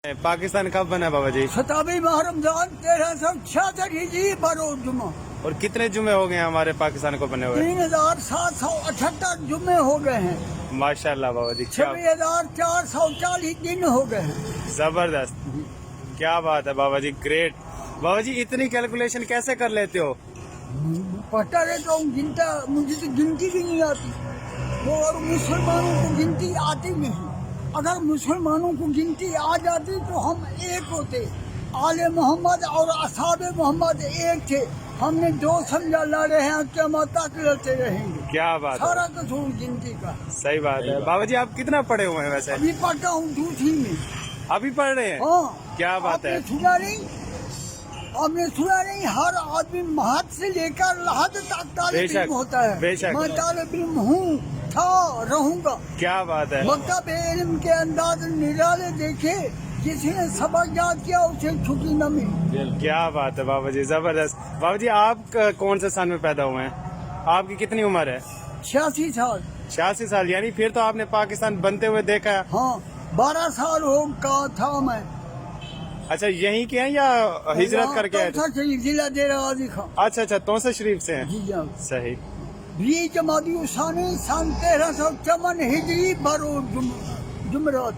पाकिस्तान कब बना बाबा जी? 27 माह रमजान 1366 हिजरी बरोज जुमा। और कितने जुमे हो गए हैं हमारे पाकिस्तान को बने हुए? 3778 जुमे हो गए हैं। माशाल्लाह बाबा जी, क्या 26,440 दिन हो गए हैं। जबरदस्त, क्या बात है बाबा जी, ग्रेट। बाबा जी इतनी कैलकुलेशन कैसे कर लेते हो? पढ़ता रहता हूँ, गिनता, मुझे तो गिनती भी नहीं आती। वो और मुसलमानों को गिनती आती नहीं। अगर मुसलमानों को गिनती आ जाती तो हम एक होते। आले मोहम्मद और असहाबे मोहम्मद एक थे। हमने दो समझा लड़े हैं, क़यामत तक लड़ते रहेंगे। क्या बात है, सारा कसूर गिनती का। सही बात है। बाबा जी आप कितना पढ़े हुए हैं वैसे? अभी पढ़ता हूँ दूसरी में। अभी पढ़ रहे हैं? हाँ, क्या बात है। आपने सुना नहीं? आपने सुना नहीं? हर आदमी महद से लेकर लहद तक तालिब इल्म होता है। बेशक। मैं तालिब इल्म हूँ, था, रहूंगा। क्या बात है। मकतब इल्म के अंदाज निराले देखे, जिसने सबक याद किया उसे छुट्टी न मिली। क्या बात है बाबा जी, जबरदस्त। बाबा जी आप कौन से साल में पैदा हुए हैं? आपकी कितनी उम्र है? 86 साल। 86 साल, यानी फिर तो आपने पाकिस्तान बनते हुए देखा है। हाँ, 12 साल हो का था मैं। अच्छा, यहीं के हैं या हिजरत करके आए थे? तौसा शरीफ, जिला डेरा गाजी खां। अच्छा अच्छा, तौसा शरीफ से हैं। जी हाँ। सही। 20 जमादी उसानी सन 1354 हिजरी बरोज जुमरात।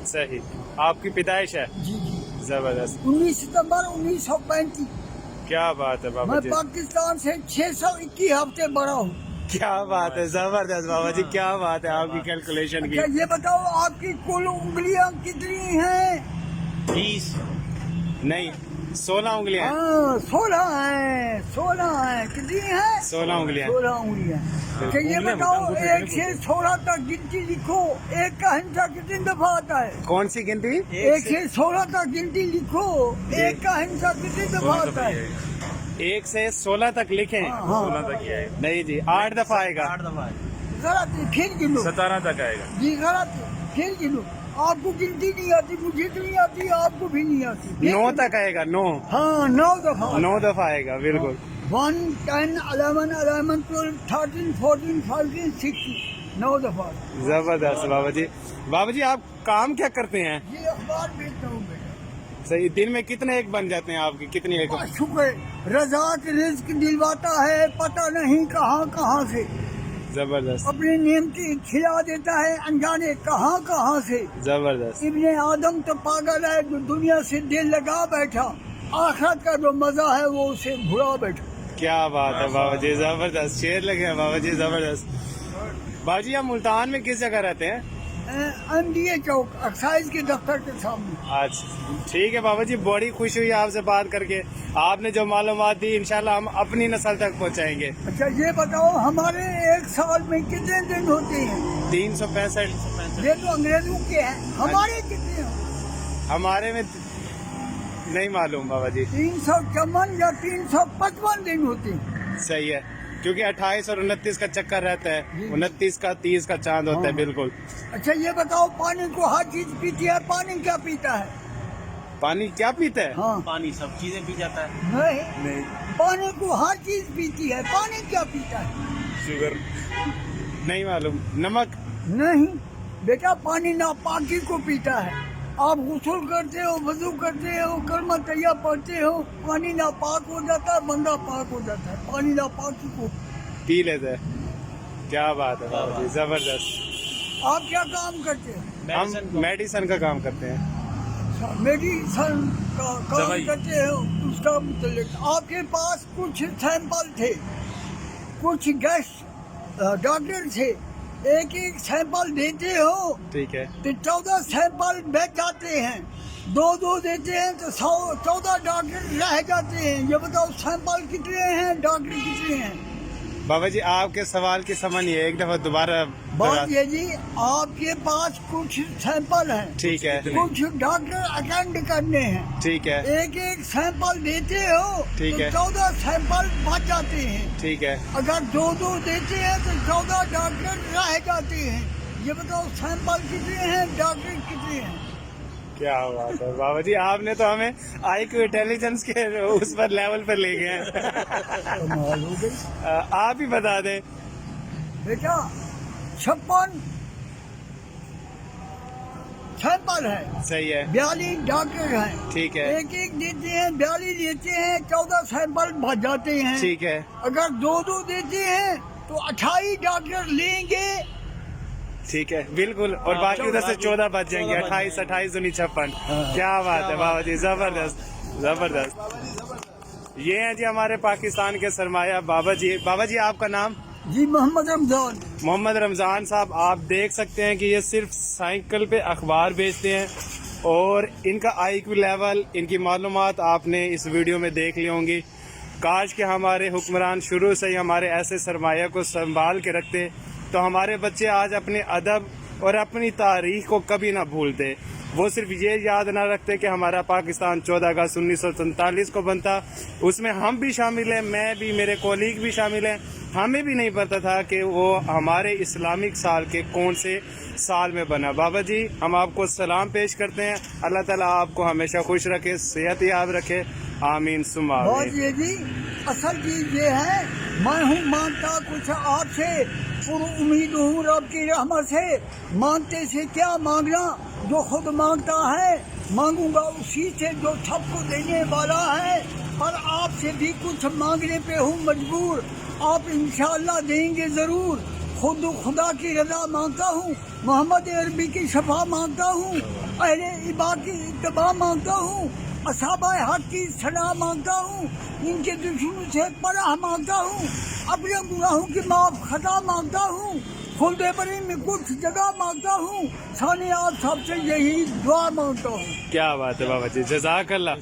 सही, आपकी पैदाइश है। जी जी। जबरदस्त, 19 सितंबर 1935। क्या बात है बाबा मैं जी, पाकिस्तान से 621 हफ्ते बड़ा हूँ। क्या बात है, जबरदस्त बाबा जी, क्या बात है आपकी कैलकुलेशन अच्छा की। ये बताओ, आपकी कुल उंगलियां कितनी हैं? 20 नहीं, 16 उंगलियां हैं। हाँ, 16 हैं। 16 हैं। कितनी हैं? 16 उंगलियां। 16 उंगलियां। अच्छा ये बताओ, 1 से 16 तक गिनती लिखो। एक का हिंसा कितनी दफा आता है? कौन सी गिनती? 1 से 16 तक गिनती लिखो। एक का हिंसा कितनी दफा आता है? 1 से 16 तक लिखें। हाँ। 16 तक ही आएगा। नहीं जी, 8 दफा आएगा। गलत है, फिर गिनो। 17 तक आएगा। जी गलत है, फिर गिनो। आपको गिनती नहीं आती, मुझे तो नहीं आती, आपको भी नहीं आती। फिर 9 तक आएगा। 9 हाँ, 9 दफा। 9 दफा आएगा, बिल्कुल। 1, 10, 11, 12, 13, 14, 15, 16, 9 दफा। जबरदस्त बाबा जी। बाबा जी आप काम क्या करते हैं? ये अखबार बेचता हूँ बेटा। सही, दिन में कितने एक बन जाते हैं आपकी? कितनी एक? शुक्र, रज़ाक रिज़्क दिलवाता है, पता नहीं कहाँ कहाँ से। जबरदस्त, अपने नेमती खिला देता है, अनजाने कहाँ कहाँ से। जबरदस्त, इब्ने आदम तो पागल है जो दुनिया से दिल लगा बैठा, आखिरत का जो मजा है वो उसे भुला बैठा। क्या बात है बाबा जी, जबरदस्त, शेर लगे हैं बाबा जी, जबरदस्त। बाबा जी आप मुल्तान में किस जगह रहते हैं? MDA चौक, एक्साइज के दफ्तर के सामने। अच्छा ठीक है बाबा जी, बड़ी खुशी हुई आपसे बात करके। आपने जो मालूमात दी इंशाल्लाह हम अपनी नस्ल तक पहुंचाएंगे। अच्छा ये बताओ, हमारे एक साल में कितने दिन होते हैं? 365। ये तो अंग्रेजों के हैं, हमारे कितने हैं? हमारे में नहीं मालूम बाबा जी। 354 या 355 दिन होते हैं। सही है, क्योंकि 28 और 29 का चक्कर रहता है, 29 का 30 का चांद होता है। बिल्कुल। अच्छा ये बताओ, पानी को हर चीज पीती है, पानी क्या पीता है? पानी क्या पीता है? हाँ, पानी सब चीजें पी जाता है। नहीं, पानी को हर चीज पीती है, पानी क्या पीता है? शुगर नहीं मालूम। नमक नहीं बेटा, पानी नापाकी को पीता है। आप गुस्ल करते हो, वजू करते हो, कलमा तैया पढ़ते हो, पानी नापाक हो जाता है, बंदा पाक हो जाता है। पानी नापाकी को पी लेते हैं। क्या बात है बाबा जी, जबरदस्त। आप क्या काम करते हो? हम मेडिसिन का काम करते हैं। मेडिसन का काम दवाई। करते हो, उसका मुतल्लिक आपके पास कुछ सैंपल थे, कुछ गेस्ट डॉक्टर थे, एक एक सैंपल देते हो ठीक है। तो 14 सैंपल बेच जाते हैं। 2 देते हैं तो 14 डॉक्टर रह जाते हैं। ये बताओ, सैंपल कितने हैं, डॉक्टर कितने हैं? बाबा जी आपके सवाल की समझ नहीं है, एक दफा दोबारा बात ये जी, आपके पास कुछ सैंपल हैं, ठीक है। कुछ डॉक्टर अटेंड करने हैं, ठीक है। एक एक सैंपल देते हो ठीक तो है। 14 सैंपल बच जाते हैं। ठीक है। अगर 2 देते हैं तो 14 डॉक्टर रह जाते हैं। ये बताओ, सैंपल कितने हैं, डॉक्टर कितने हैं? क्या बात है बाबा जी, आपने तो हमें IQ इंटेलिजेंस के उस पर लेवल पर ले गए हैं। कमाल हो गई आप ही बता दें। बेटा। 56 सैंपल है, सही है, 42 डॉक्टर हैं, ठीक है, एक एक देते हैं, 42 देते हैं, 14 सैंपल भर जाते हैं। ठीक है, अगर दो दो देते हैं तो 28 डॉक्टर लेंगे। ठीक है, बिल्कुल। और बाकी उधर से 14 बच जाएंगे, 28 28 19 56। क्या बात है बाबा जी, जबरदस्त जबरदस्त। ये हैं जी हमारे पाकिस्तान के सरमाया बाबा जी। बाबा जी आपका नाम? जी मोहम्मद रमजान। मोहम्मद रमज़ान साहब, आप देख सकते हैं कि ये सिर्फ साइकिल पे अखबार बेचते हैं और इनका IQ लेवल, इनकी मालूमात आपने इस वीडियो में देख ली होंगी। काश कि हमारे हुक्मरान शुरू से ही हमारे ऐसे सरमाया को संभाल के रखते तो हमारे बच्चे आज अपने अदब और अपनी तारीख को कभी ना भूलते। वो सिर्फ ये याद ना रखते कि हमारा पाकिस्तान 14 अगस्त 1947 को बनता, उसमें हम भी शामिल हैं, मैं भी, मेरे कोलीग भी शामिल हैं। हमें भी नहीं पता था कि वो हमारे इस्लामिक साल के कौन से साल में बना। बाबा जी हम आपको सलाम पेश करते हैं, अल्लाह ताला आपको हमेशा खुश रखे, सेहत याब रखे, आमीन सुम्मा बहुत आमीन। ये जी असल चीज ये है, मैं हूँ मांगता कुछ आपसे, पूरी उम्मीद हूँ रब की रहमत से। मांगते से क्या मांगना, जो खुद मांगता है मांगूंगा उसी से जो सबको देने वाला है। पर आपसे भी कुछ मांगने पे हूँ मजबूर, आप इंशाअल्लाह देंगे जरूर। खुद खुदा की रजा मांगता हूँ, मोहम्मद अरबी की शफा मांगता हूँ, अहले इबा की इत्तबा मांगता हूँ, असहाबा हक की सलाह मांगता हूँ, इनके दुश्मनों से पनाह मांगता हूँ, अपने गुनाहों की माफ खता मांगता हूँ, खुलदे बरी में कुछ जगह मांगता हूँ। साने आप सबसे यही दुआ मांगता हूँ। क्या बात है बाबा जी, जज़ाकल्लाह।